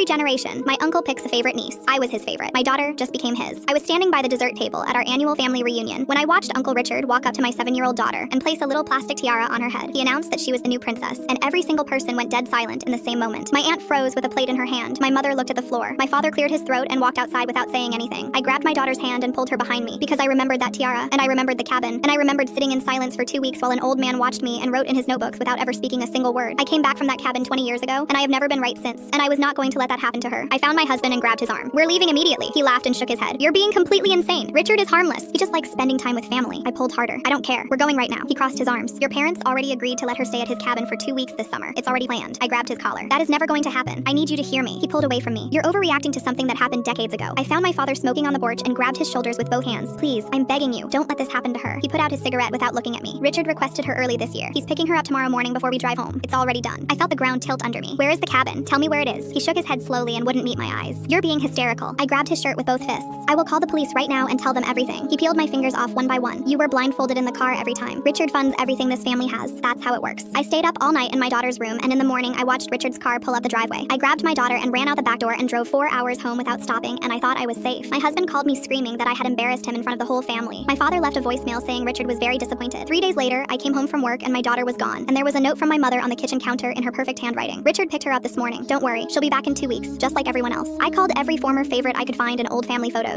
Every generation, my uncle picks a favorite niece. I was his favorite. My daughter just became his. I was standing by the dessert table at our annual family reunion when I watched Uncle Richard walk up to my 7-year-old daughter and place a little plastic tiara on her head. He announced that she was the new princess, and every single person went dead silent in the same moment. My aunt froze with a plate in her hand. My mother looked at the floor. My father cleared his throat and walked outside without saying anything. I grabbed my daughter's hand and pulled her behind me because I remembered that tiara, and I remembered the cabin, and I remembered sitting in silence for 2 weeks while an old man watched me and wrote in his notebooks without ever speaking a single word. I came back from that cabin 20 years ago, and I have never been right since, and I was not going to let that happen to her. I found my husband and grabbed his arm. We're leaving immediately. He laughed and shook his head. You're being completely insane. Richard is harmless. He just likes spending time with family. I pulled harder. I don't care. We're going right now. He crossed his arms. Your parents already agreed to let her stay at his cabin for 2 weeks this summer. It's already planned. I grabbed his collar. That is never going to happen. I need you to hear me. He pulled away from me. You're overreacting to something that happened decades ago. I found my father smoking on the porch and grabbed his shoulders with both hands. Please, I'm begging you, don't let this happen to her. He put out his cigarette without looking at me. Richard requested her early this year. He's picking her up tomorrow morning before we drive home. It's already done. I felt the ground tilt under me. Where is the cabin? Tell me where it is. He shook his head slowly and wouldn't meet my eyes. You're being hysterical. I grabbed his shirt with both fists. I will call the police right now and tell them everything. He peeled my fingers off one by one. You were blindfolded in the car every time. Richard funds everything this family has. That's how it works. I stayed up all night in my daughter's room, and in the morning I watched Richard's car pull up the driveway. I grabbed my daughter and ran out the back door and drove 4 hours home without stopping, and I thought I was safe. My husband called me screaming that I had embarrassed him in front of the whole family. My father left a voicemail saying Richard was very disappointed. 3 days later, I came home from work and my daughter was gone, and there was a note from my mother on the kitchen counter in her perfect handwriting. Richard picked her up this morning. Don't worry, she'll be back in 2 weeks, just like everyone else. I called every former favorite I could find in old family photos.